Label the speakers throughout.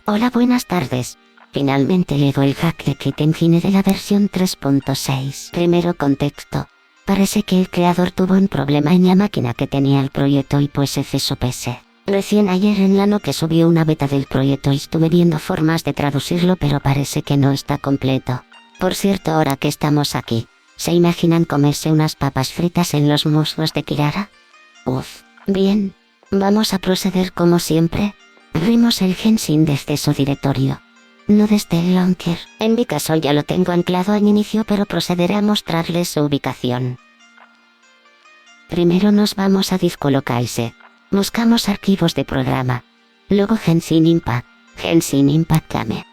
Speaker 1: Hola, buenas tardes. Finalmente llegó el hack de Kit Engine de la versión 3.6. Primero contexto. Parece que el creador tuvo un problema en la máquina que tenía el proyecto y pues se sopese. Recién ayer en la noche subió una beta del proyecto y estuve viendo formas de traducirlo, pero parece que no está completo. Por cierto, ahora que estamos aquí, ¿se imaginan comerse unas papas fritas en los muslos de Kirara? Uf. Bien. Vamos a proceder como siempre. Abrimos el Genshin desde su directorio, no desde el launcher. En mi caso ya lo tengo anclado en inicio, pero procederé a mostrarles su ubicación. Primero nos vamos a Disco Localize. Buscamos archivos de programa. Luego Genshin Impact. Genshin Impact Game.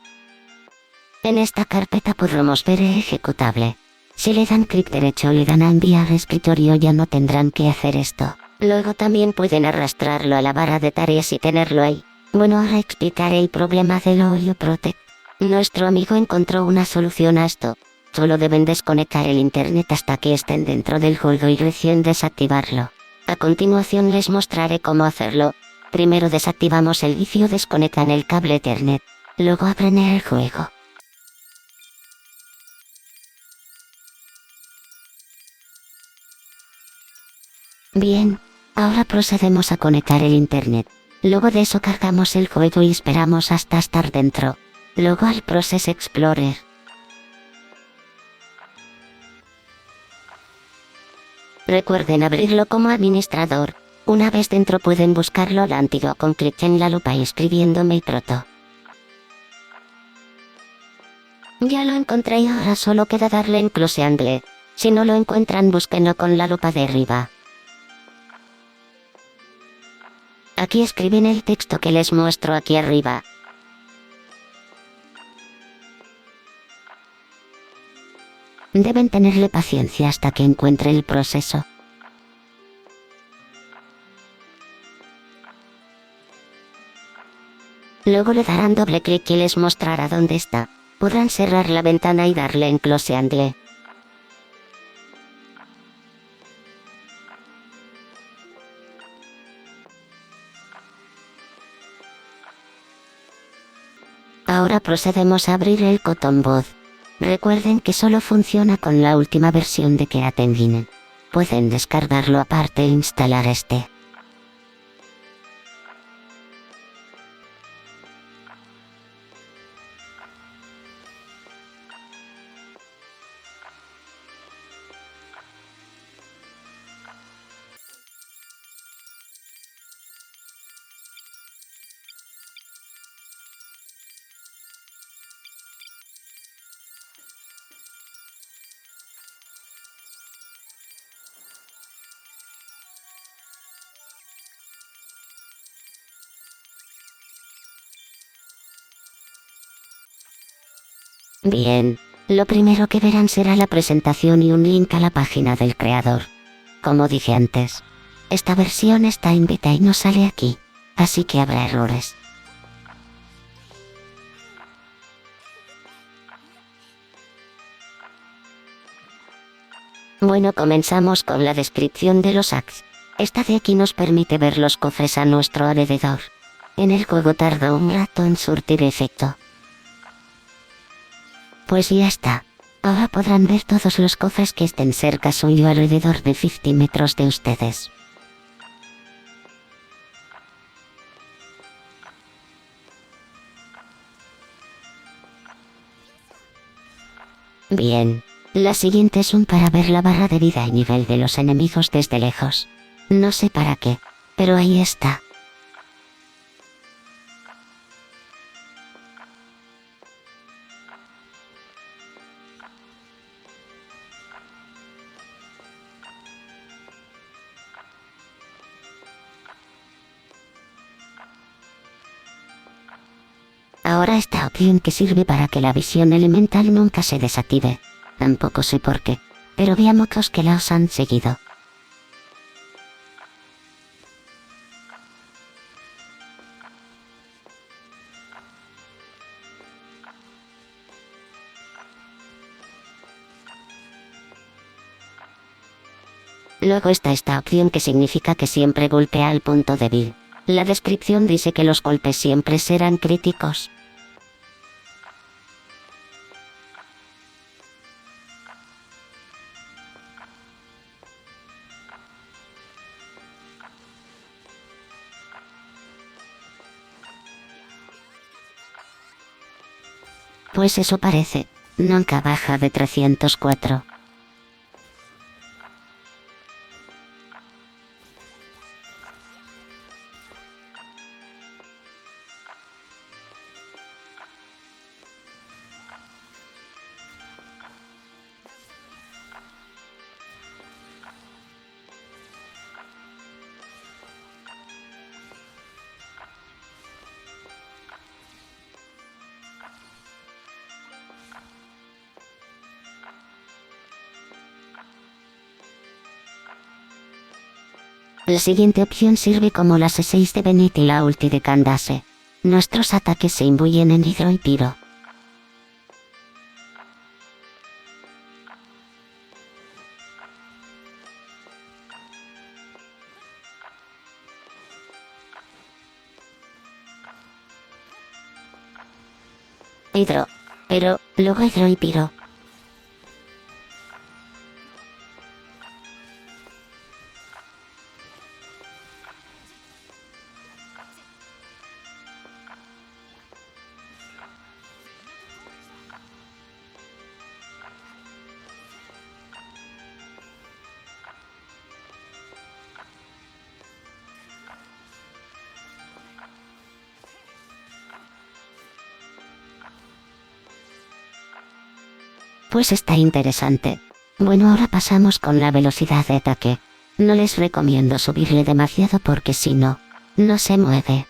Speaker 1: En esta carpeta podremos ver el ejecutable. Si le dan clic derecho le dan a enviar escritorio, ya no tendrán que hacer esto. Luego también pueden arrastrarlo a la barra de tareas y tenerlo ahí. Bueno, ahora explicaré el problema del Oyo Protect. Nuestro amigo encontró una solución a esto. Solo deben desconectar el internet hasta que estén dentro del juego y recién desactivarlo. A continuación les mostraré cómo hacerlo. Primero desactivamos el vicio, desconectan el cable Ethernet. Luego abren el juego. Bien, ahora procedemos a conectar el internet. Luego de eso cargamos el juego y esperamos hasta estar dentro. Luego al Process Explorer. Recuerden abrirlo como administrador. Una vez dentro pueden buscarlo al antiguo con clic en la lupa y escribiendo MailProto. Ya lo encontré y ahora solo queda darle en Close Angle. Si no lo encuentran, búsquenlo con la lupa de arriba. Aquí escriben el texto que les muestro aquí arriba. Deben tenerle paciencia hasta que encuentre el proceso. Luego le darán doble clic y les mostrará dónde está. Podrán cerrar la ventana y darle en Close Angle. Ahora procedemos a abrir el Cotton Bud. Recuerden que solo funciona con la última versión de Kit Engine. Pueden descargarlo aparte e instalar este. Bien, lo primero que verán será la presentación y un link a la página del creador. Como dije antes, esta versión está en beta y no sale aquí, así que habrá errores. Bueno, comenzamos con la descripción de los hacks. Esta de aquí nos permite ver los cofres a nuestro alrededor. En el juego tarda un rato en surtir efecto. Pues ya está. Ahora podrán ver todos los cofres que estén cerca suyo alrededor de 50 metros de ustedes. Bien. La siguiente es un para ver la barra de vida y nivel de los enemigos desde lejos. No sé para qué, pero ahí está. Ahora esta opción que sirve para que la visión elemental nunca se desactive. Tampoco sé por qué, pero veamos que la han seguido. Luego está esta opción que significa que siempre golpea al punto débil. La descripción dice que los golpes siempre serán críticos. Pues eso parece. Nunca baja de 304. La siguiente opción sirve como la C6 de Bennett y la ulti de Candace. Nuestros ataques se imbuyen en hidro y piro. Hidro. Pero, luego hidro y piro. Pues está interesante. Bueno, ahora pasamos con la velocidad de ataque. No les recomiendo subirle demasiado porque si no, no se mueve.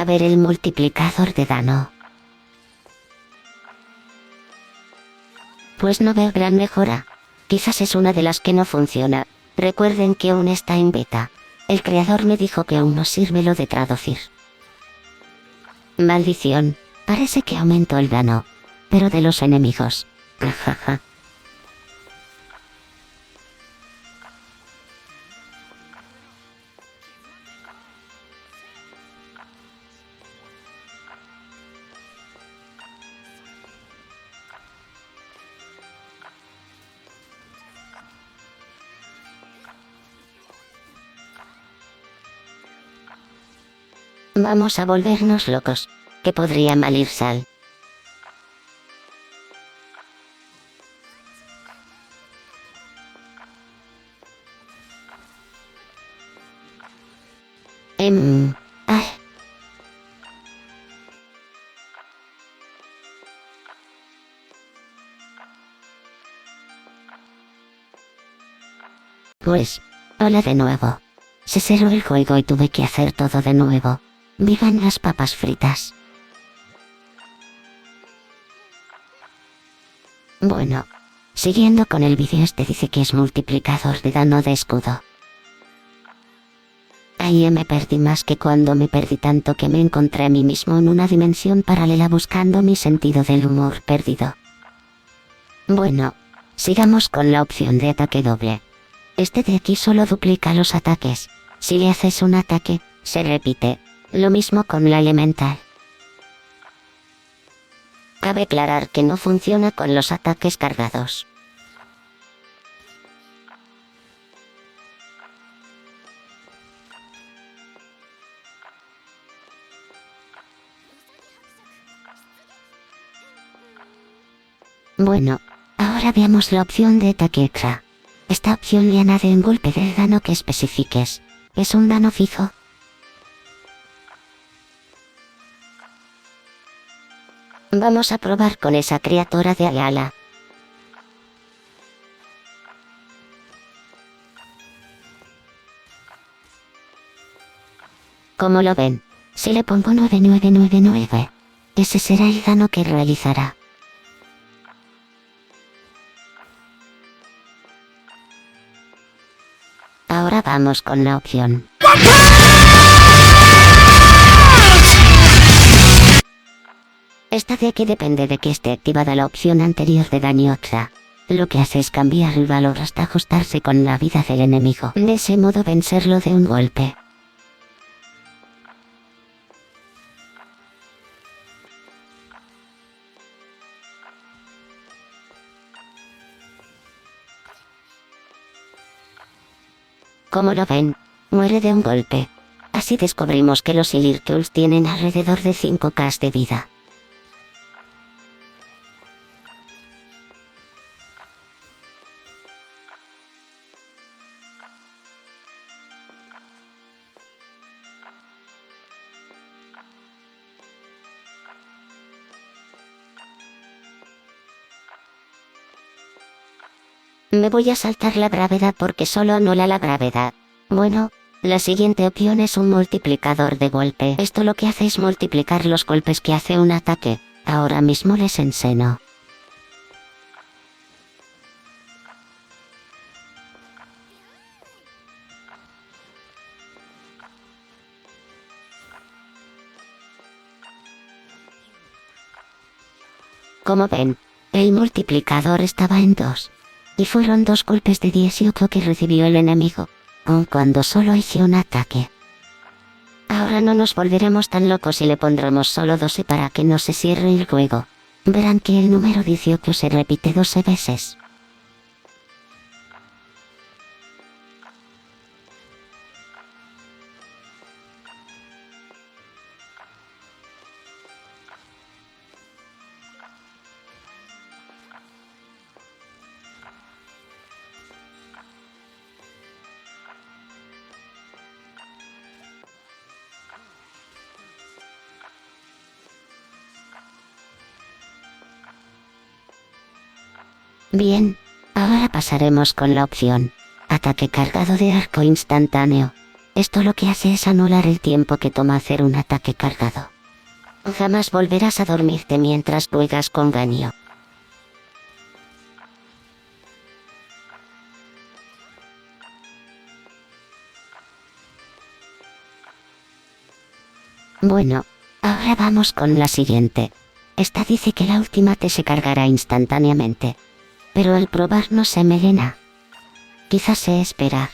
Speaker 1: A ver el multiplicador de daño. Pues no veo gran mejora. Quizás es una de las que no funciona. Recuerden que aún está en beta. El creador me dijo que aún no sirve lo de traducir. Maldición. Parece que aumentó el daño. Pero de los enemigos. Ajaja. Vamos a volvernos locos. Que podría mal ir Sal. Ay. Pues, hola de nuevo. Se cerró el juego y tuve que hacer todo de nuevo. Vivan las papas fritas. Bueno, siguiendo con el vídeo, este dice que es multiplicador de daño de escudo. Ahí me perdí más que cuando me perdí tanto que me encontré a mí mismo en una dimensión paralela buscando mi sentido del humor perdido. Bueno, sigamos con la opción de ataque doble. Este de aquí solo duplica los ataques. Si le haces un ataque, se repite. Lo mismo con la elemental. Cabe aclarar que no funciona con los ataques cargados. Bueno, ahora Ahora veamos la opción de ataque extra. Esta opción le añade un golpe del dano que especifiques. Es un dano fijo. Vamos a probar con esa criatura de Ayala. Como lo ven, si le pongo 9999, ese será el dano que realizará. Ahora vamos con la opción. Esta de aquí depende de que esté activada la opción anterior de daño extra. Lo que hace es cambiar el valor hasta ajustarse con la vida del enemigo. De ese modo vencerlo de un golpe. Como lo ven, muere de un golpe. Así descubrimos que los Illyrtuls tienen alrededor de 5k de vida. Me voy a saltar la gravedad porque solo anula la gravedad. Bueno, la siguiente opción es un multiplicador de golpe. Esto lo que hace es multiplicar los golpes que hace un ataque. Ahora mismo les enseño. Como ven, el multiplicador estaba en 2. Y fueron 2 golpes de 18 que recibió el enemigo, aun cuando solo hice un ataque. Ahora no nos volveremos tan locos y le pondremos solo 12 para que no se cierre el juego. Verán que el número 18 se repite 12 veces. Bien, ahora pasaremos con la opción ataque cargado de arco instantáneo. Esto lo que hace es anular el tiempo que toma hacer un ataque cargado. Jamás volverás a dormirte mientras juegas con Ganio. Bueno, ahora vamos con la siguiente. Esta dice que la última te se cargará instantáneamente. Pero al probar no se me llena. Quizás sé esperar.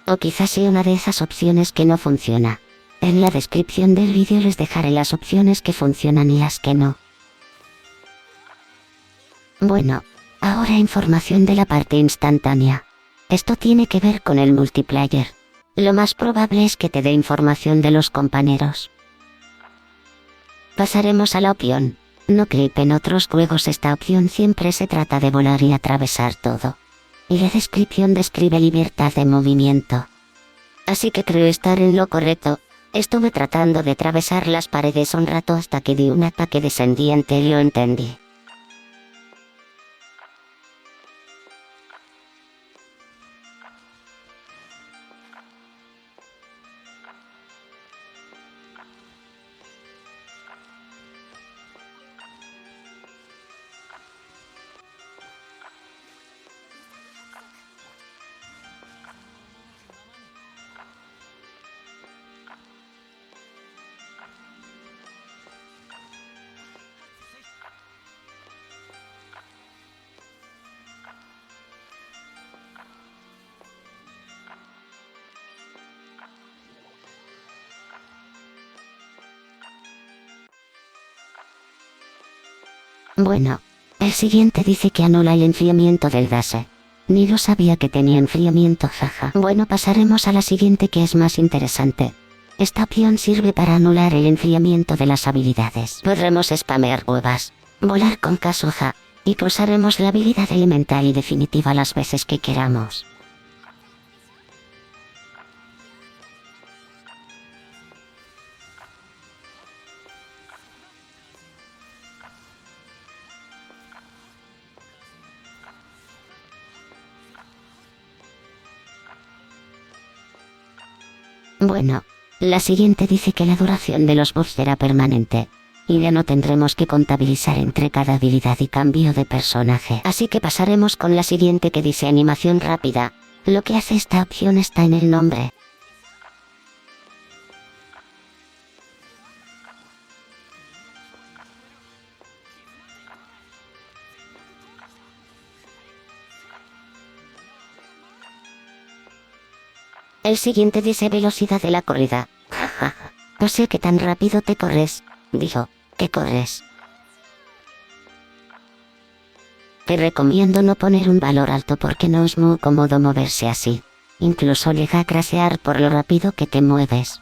Speaker 1: O quizás sea una de esas opciones que no funciona. En la descripción del vídeo les dejaré las opciones que funcionan y las que no. Bueno, ahora información de la parte instantánea. Esto tiene que ver con el multiplayer. Lo más probable es que te dé información de los compañeros. Pasaremos a la opción no clip. En otros juegos esta opción siempre se trata de volar y atravesar todo. Y la descripción describe libertad de movimiento. Así que creo estar en lo correcto. Estuve tratando de atravesar las paredes un rato hasta que di un ataque descendiente y lo entendí. Bueno, el siguiente dice que anula el enfriamiento del Daze. Ni lo sabía que tenía enfriamiento, jaja. Bueno, pasaremos a la siguiente que es más interesante. Esta opción sirve para anular el enfriamiento de las habilidades. Podremos spamear huevas, volar con Kazuha, y pulsaremos la habilidad elemental y definitiva las veces que queramos. Bueno, la siguiente dice que la duración de los buffs será permanente, y ya no tendremos que contabilizar entre cada habilidad y cambio de personaje. Así que pasaremos con la siguiente que dice animación rápida. Lo que hace esta opción está en el nombre. El siguiente dice velocidad de la corrida. Jajaja. No sé qué tan rápido te corres, dijo. ¿Qué corres? Te recomiendo no poner un valor alto porque no es muy cómodo moverse así. Incluso llega a crasear por lo rápido que te mueves.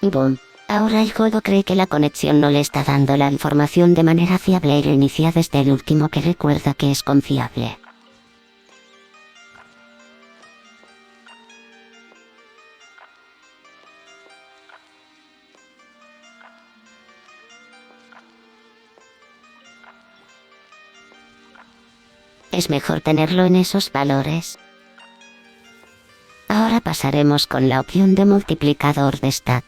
Speaker 1: Boom. Ahora el juego cree que la conexión no le está dando la información de manera fiable y reinicia desde el último que recuerda que es confiable. Es mejor tenerlo en esos valores. Ahora pasaremos con la opción de multiplicador de stat.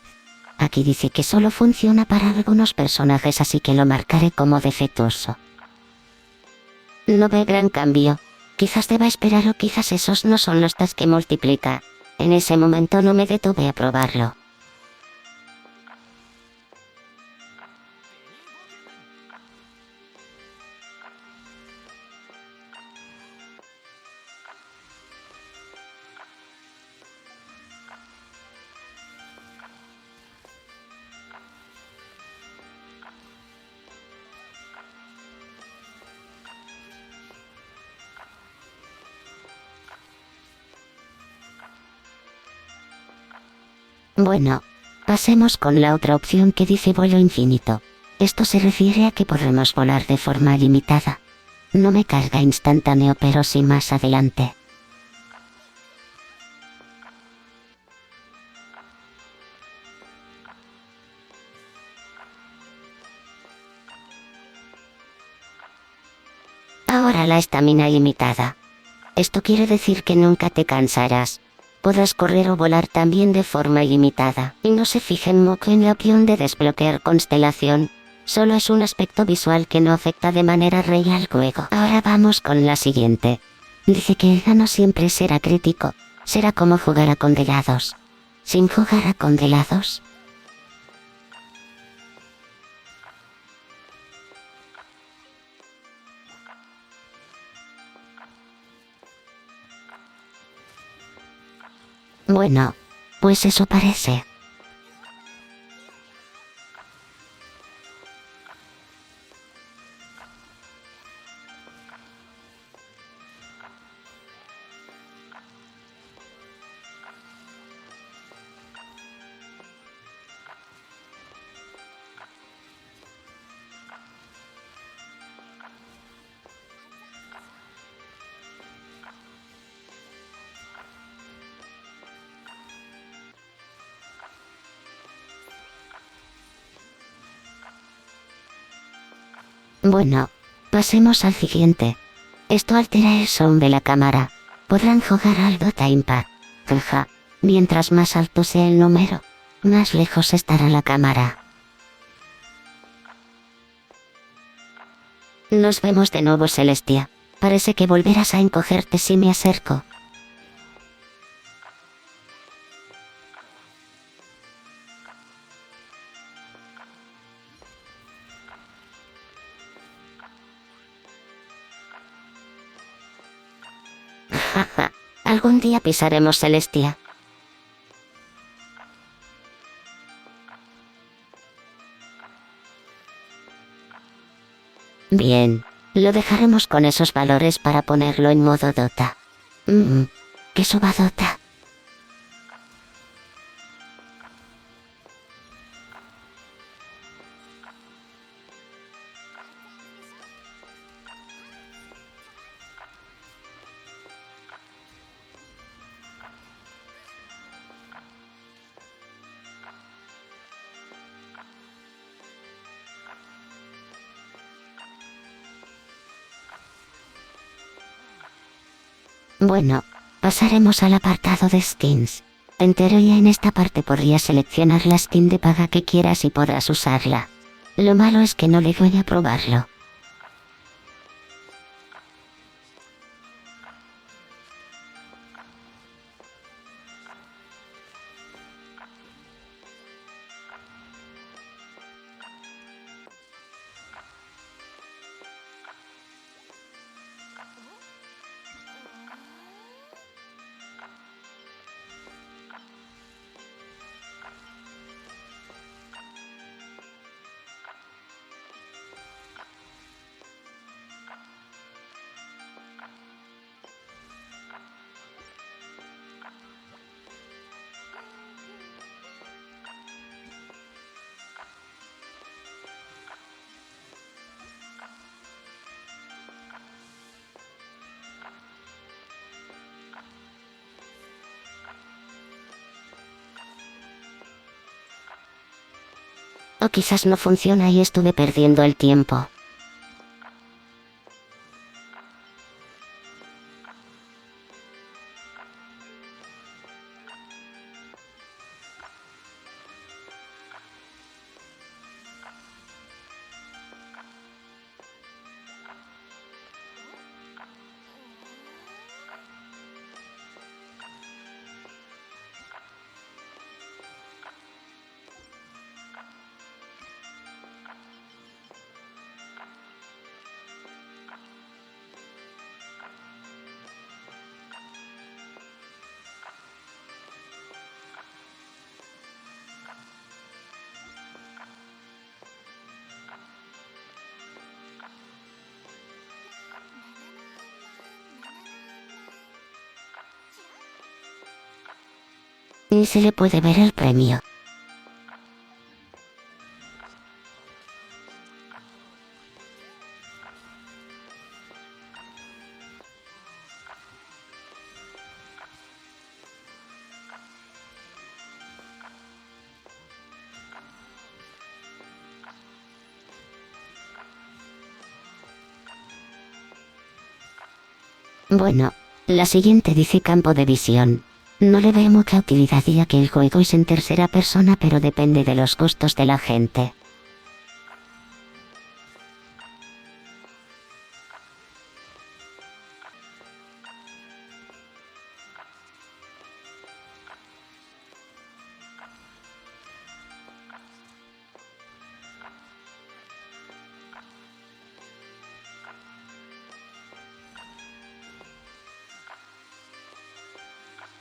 Speaker 1: Aquí dice que solo funciona para algunos personajes, así que lo marcaré como defectuoso. No ve gran cambio. Quizás deba esperar o quizás esos no son los stats que multiplica. En ese momento no me detuve a probarlo. Bueno, pasemos con la otra opción que dice vuelo infinito. Esto se refiere a que podremos volar de forma limitada. No me carga instantáneo, pero sí más adelante. Ahora la estamina ilimitada. Esto quiere decir que nunca te cansarás. Podrás correr o volar también de forma ilimitada. Y no se fijen mucho en la opción de desbloquear constelación. Solo es un aspecto visual que no afecta de manera real al juego. Ahora vamos con la siguiente. Dice que el no siempre será crítico. Será como jugar a congelados. Sin jugar a congelados. Bueno, pues eso parece. Bueno, pasemos al siguiente. Esto altera el sound de la cámara. Podrán jugar al Dota Impact. Jaja. Mientras más alto sea el número, más lejos estará la cámara. Nos vemos de nuevo, Celestia. Parece que volverás a encogerte si me acerco. Jaja, algún día pisaremos Celestia. Bien, lo dejaremos con esos valores para ponerlo en modo Dota. Que suba Dota. Bueno, pasaremos al apartado de skins. En teoría en esta parte podrías seleccionar la skin de paga que quieras y podrás usarla. Lo malo es que no le voy a probarlo. O quizás no funciona y estuve perdiendo el tiempo. Ni se le puede ver el premio. Bueno, la siguiente dice campo de visión. No le veo mucha utilidad ya que el juego es en tercera persona, pero depende de los gustos de la gente.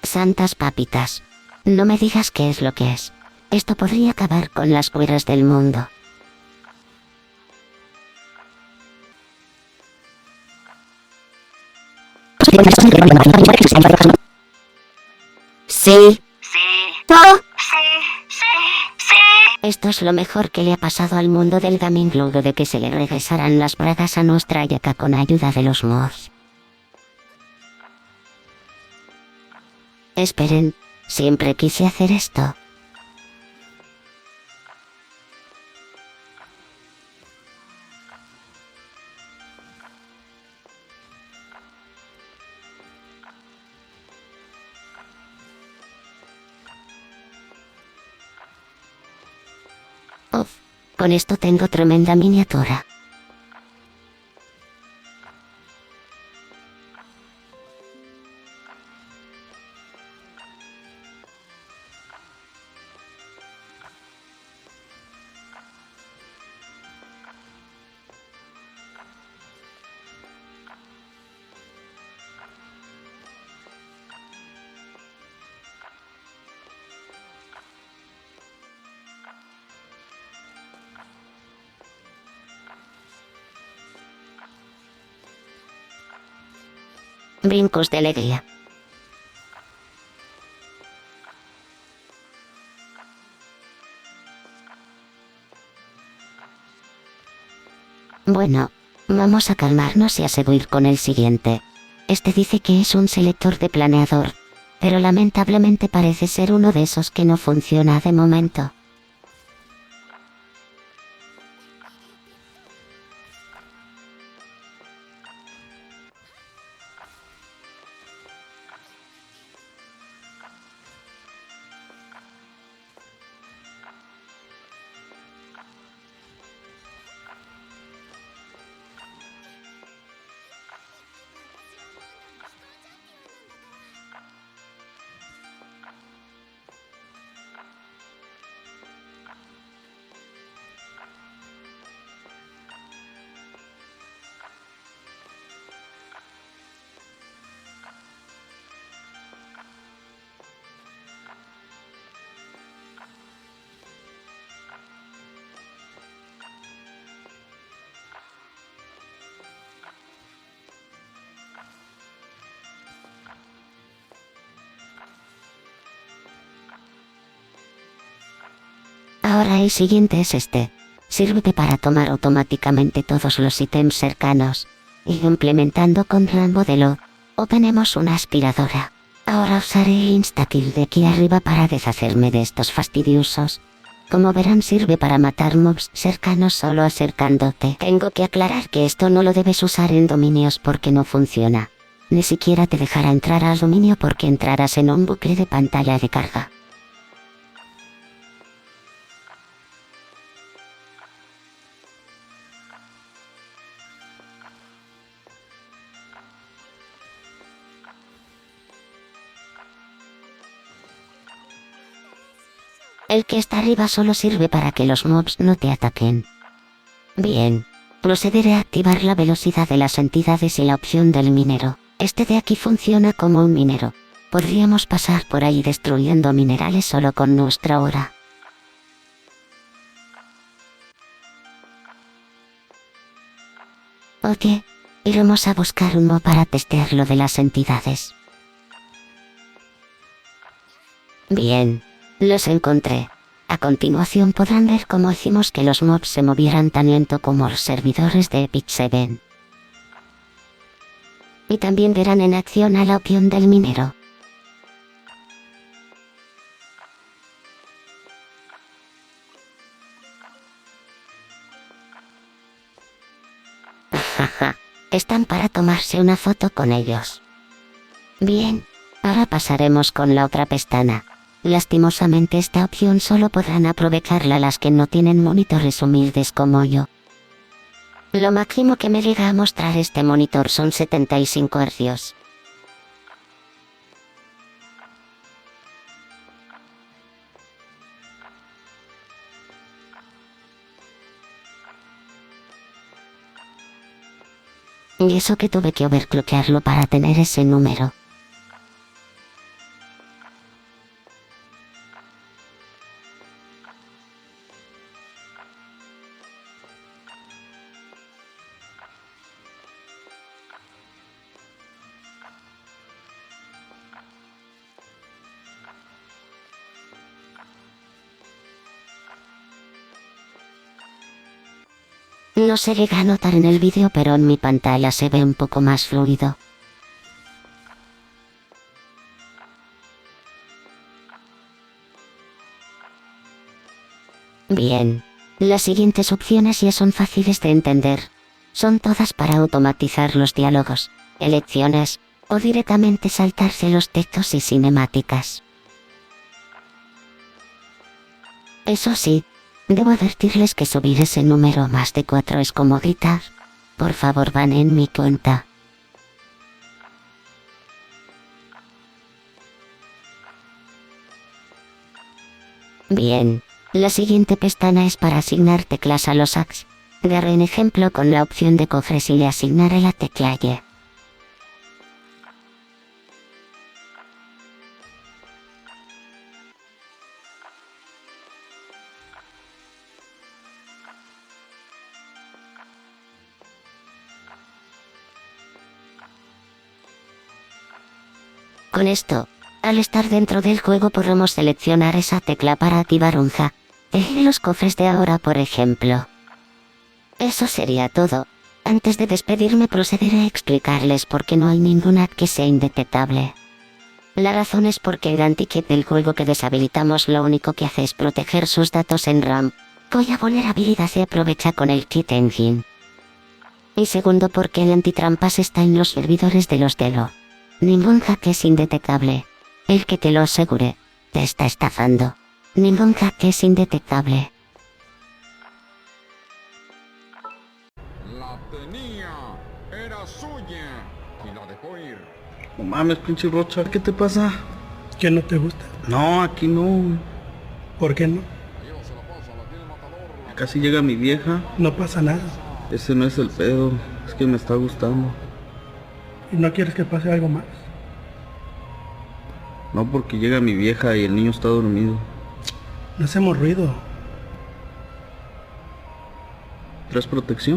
Speaker 1: Santas papitas. No me digas qué es lo que es. Esto podría acabar con las cueras del mundo. Sí. Esto es lo mejor que le ha pasado al mundo del gaming luego de que se le regresaran las bragas a nuestra Ayaka con ayuda de los mods. Esperen, siempre quise hacer esto. Uf, con esto tengo tremenda miniatura. brincos de alegría. Bueno, vamos a calmarnos y a seguir con el siguiente. Este dice que es un selector de planeador, pero lamentablemente parece ser uno de esos que no funciona de momento. Ahora el siguiente es este. Sirve para tomar automáticamente todos los ítems cercanos. Y implementando con RAM modelo, obtenemos una aspiradora. Ahora usaré Instakill de aquí arriba para deshacerme de estos fastidiosos. Como verán, sirve para matar mobs cercanos solo acercándote. Tengo que aclarar que esto no lo debes usar en dominios porque no funciona. Ni siquiera te dejará entrar al dominio porque entrarás en un bucle de pantalla de carga. El que está arriba solo sirve para que los mobs no te ataquen. Bien. Procederé a activar la velocidad de las entidades y la opción del minero. Este de aquí funciona como un minero. Podríamos pasar por ahí destruyendo minerales solo con nuestra hora. Ok. Iremos a buscar un mob para testear lo de las entidades. Bien. Los encontré. A continuación podrán ver cómo hicimos que los mobs se movieran tan lento como los servidores de Epic 7. Y también verán en acción a la opción del minero. Jaja, están para tomarse una foto con ellos. Bien, ahora pasaremos con la otra pestaña. Lastimosamente esta opción solo podrán aprovecharla las que no tienen monitores humildes como yo. Lo máximo que me llega a mostrar este monitor son 75 Hz. Y eso que tuve que overclockearlo para tener ese número. No se llega a notar en el vídeo, pero en mi pantalla se ve un poco más fluido. Bien. Las siguientes opciones ya son fáciles de entender. Son todas para automatizar los diálogos, elecciones, o directamente saltarse los textos y cinemáticas. Eso sí, debo advertirles que subir ese número a más de 4 es como gritar. Por favor, van en mi cuenta. Bien. La siguiente pestaña es para asignar teclas a los hacks. Daré un ejemplo con la opción de cofres y le asignaré la tecla Y. Con esto, al estar dentro del juego podremos seleccionar esa tecla para activar un hack. En los cofres de ahora, por ejemplo. Eso sería todo. Antes de despedirme procederé a explicarles por qué no hay ningún hack que sea indetectable. La razón es porque el anti-cheat del juego que deshabilitamos lo único que hace es proteger sus datos en RAM, cuya vulnerabilidad se aprovecha con el Cheat Engine. Y segundo porque el antitrampas está en los servidores de los Delo. Ningún hack es indetectable. El que te lo asegure, te está estafando. Ningún hack es indetectable.
Speaker 2: La tenía, era suya y la dejó ir.
Speaker 3: No mames, pinche Rocha, ¿qué te pasa?
Speaker 4: ¿Qué no te gusta?
Speaker 3: No, aquí no.
Speaker 4: ¿Por qué no?
Speaker 2: Llévase la pausa, la tiene el matador.
Speaker 3: Casi llega mi vieja.
Speaker 4: No pasa nada.
Speaker 3: Ese no es el pedo, es que me está gustando.
Speaker 4: ¿Y no quieres que pase algo más?
Speaker 3: No, porque llega mi vieja y el niño está dormido.
Speaker 4: No hacemos ruido.
Speaker 3: ¿Traes protección?